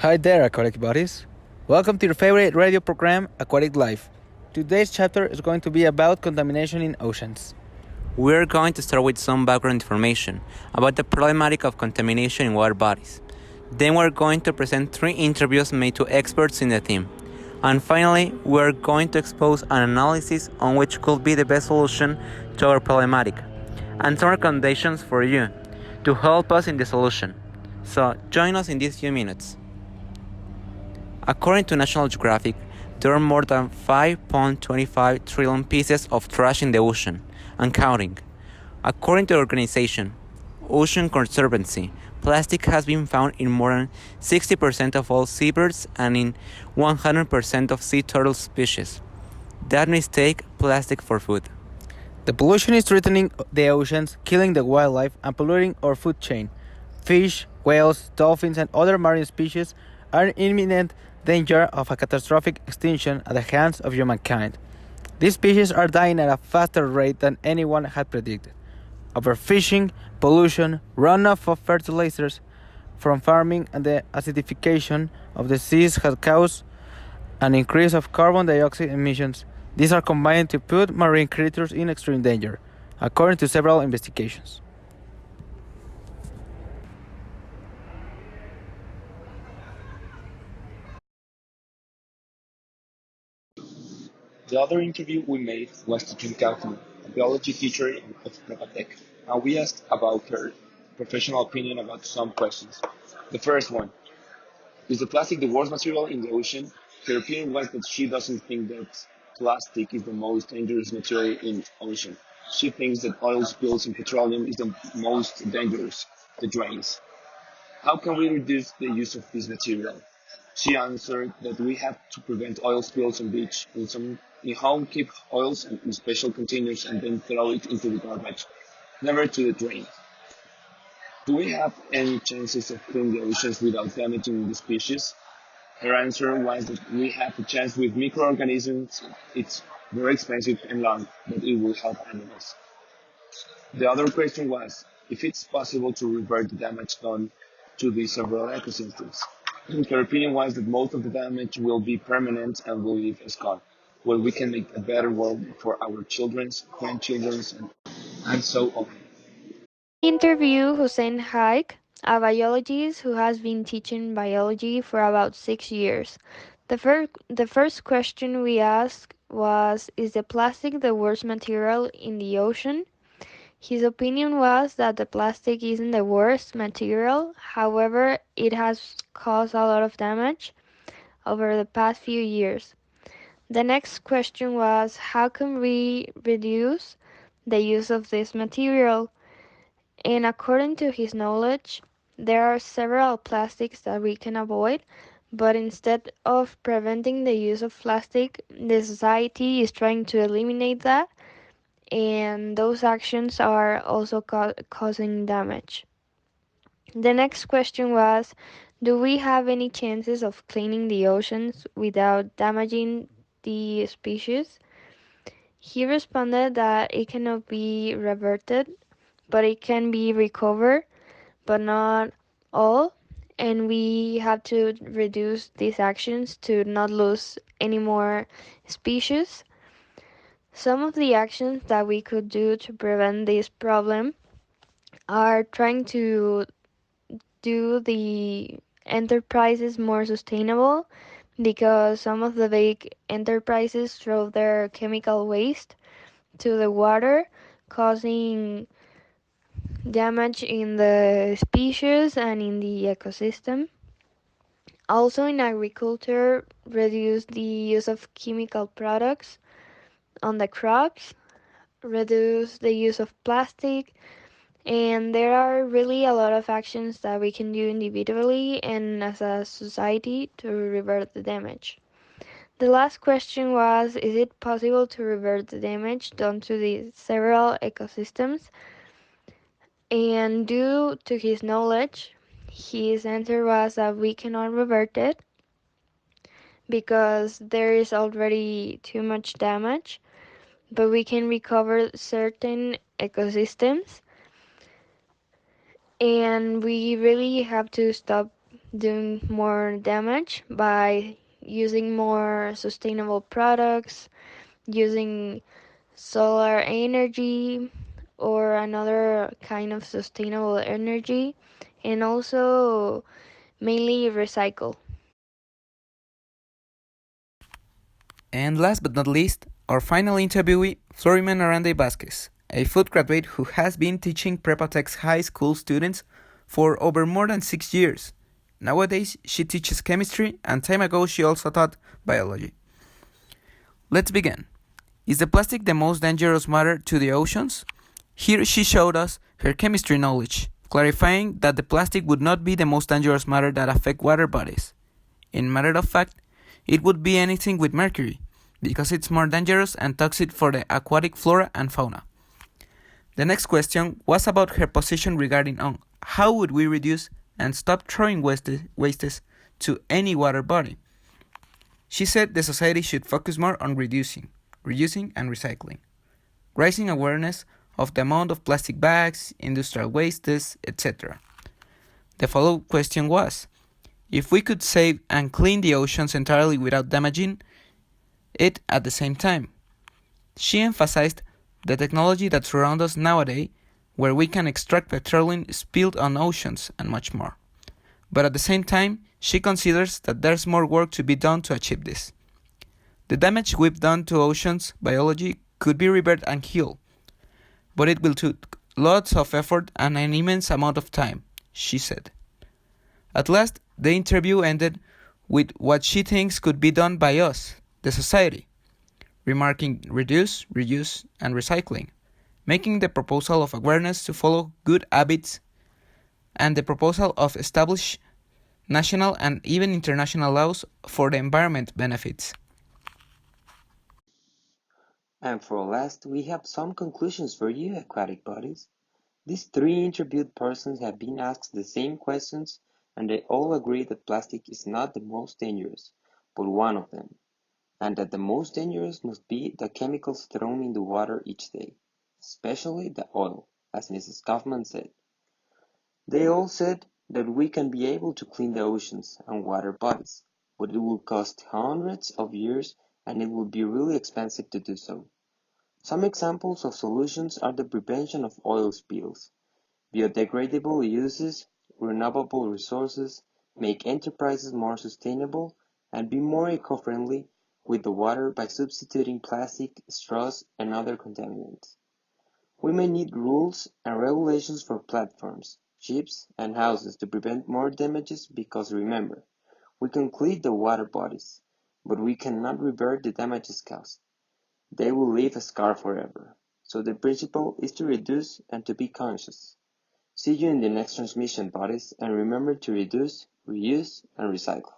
Hi there, aquatic buddies. Welcome to your favorite radio program, Aquatic Life. Today's chapter is going to be about contamination in oceans. We're going to start with some background information about the problematic of contamination in water bodies. Then we're going to present 3 interviews made to experts in the theme. And finally, we're going to expose an analysis on which could be the best solution to our problematic, and some recommendations for you to help us in the solution. So join us in these few minutes. According to National Geographic, there are more than 5.25 trillion pieces of trash in the ocean, and counting. According to the organization Ocean Conservancy, plastic has been found in more than 60% of all seabirds and in 100% of sea turtle species. That mistake plastic for food. The pollution is threatening the oceans, killing the wildlife, and polluting our food chain. Fish, whales, dolphins, and other marine species are in imminent danger of a catastrophic extinction at the hands of humankind. These species are dying at a faster rate than anyone had predicted. Overfishing, pollution, runoff of fertilizers from farming, and the acidification of the seas have caused an increase of carbon dioxide emissions. These are combined to put marine creatures in extreme danger, according to several investigations. The other interview we made was to June Kaufman, a biology teacher of Propatec, and we asked about her professional opinion about some questions. The first one, is the plastic the worst material in the ocean? Her opinion was that she doesn't think that plastic is the most dangerous material in ocean. She thinks that oil spills and petroleum is the most dangerous, the drains. How can we reduce the use of this material? She answered that we have to prevent oil spills on beach. In home, keep oils in special containers and then throw it into the garbage, never to the drain. Do we have any chances of cleaning the oceans without damaging the species? Her answer was that we have a chance with microorganisms. It's very expensive and long, but it will help animals. The other question was if it's possible to revert the damage done to the several ecosystems. Her opinion was that most of the damage will be permanent and will leave a scar, where we can make a better world for our children's, grandchildren's, and so on. Interview Hussein Haik, a biologist who has been teaching biology for about 6 years. The first question we asked was, is the plastic the worst material in the ocean? His opinion was that the plastic isn't the worst material, however, it has caused a lot of damage over the past few years. The next question was, how can we reduce the use of this material? And according to his knowledge, there are several plastics that we can avoid, but instead of preventing the use of plastic, the society is trying to eliminate that, and those actions are also causing damage. The next question was, do we have any chances of cleaning the oceans without damaging the species? He responded that it cannot be reverted, but it can be recovered, but not all, and we have to reduce these actions to not lose any more species. Some of the actions that we could do to prevent this problem are trying to do the enterprises more sustainable, because some of the big enterprises throw their chemical waste to the water, causing damage in the species and in the ecosystem. Also, in agriculture, reduce the use of chemical products on the crops, reduce the use of plastic, and there are really a lot of actions that we can do individually and as a society to revert the damage. The last question was, is it possible to revert the damage done to the several ecosystems? And due to his knowledge, his answer was that we cannot revert it because there is already too much damage, but we can recover certain ecosystems, and we really have to stop doing more damage by using more sustainable products, using solar energy or another kind of sustainable energy, and also mainly recycle. And last but not least, our final interviewee, Floriman Arande Vasquez, a food graduate who has been teaching Prepatec's high school students for over more than 6 years. Nowadays, she teaches chemistry, and time ago she also taught biology. Let's begin. Is the plastic the most dangerous matter to the oceans? Here she showed us her chemistry knowledge, clarifying that the plastic would not be the most dangerous matter that affect water bodies. In matter of fact, it would be anything with mercury, because it's more dangerous and toxic for the aquatic flora and fauna. The next question was about her position regarding on how would we reduce and stop throwing wastes to any water body. She said the society should focus more on reducing, reusing, and recycling, raising awareness of the amount of plastic bags, industrial wastes, etc. The follow-up question was, if we could save and clean the oceans entirely without damaging it at the same time. She emphasized the technology that surrounds us nowadays, where we can extract petroleum spilled on oceans and much more. But at the same time, she considers that there's more work to be done to achieve this. The damage we've done to oceans biology could be repaired and healed, but it will take lots of effort and an immense amount of time, she said. At last, the interview ended with what she thinks could be done by us, the society, remarking reduce, reuse, and recycling, making the proposal of awareness to follow good habits, and the proposal of establish national and even international laws for the environment benefits. And for last, we have some conclusions for you, aquatic bodies. These three interviewed persons have been asked the same questions, and they all agree that plastic is not the most dangerous, but one of them, and that the most dangerous must be the chemicals thrown in the water each day, especially the oil, as Mrs. Kaufman said. They all said that we can be able to clean the oceans and water bodies, but it will cost hundreds of years and it will be really expensive to do so. Some examples of solutions are the prevention of oil spills, biodegradable uses, renewable resources, make enterprises more sustainable, and be more eco-friendly with the water by substituting plastic, straws, and other contaminants. We may need rules and regulations for platforms, ships, and houses to prevent more damages because remember, we can clean the water bodies, but we cannot revert the damages caused. They will leave a scar forever. So the principle is to reduce and to be conscious. See you in the next transmission, buddies, and remember to reduce, reuse, and recycle.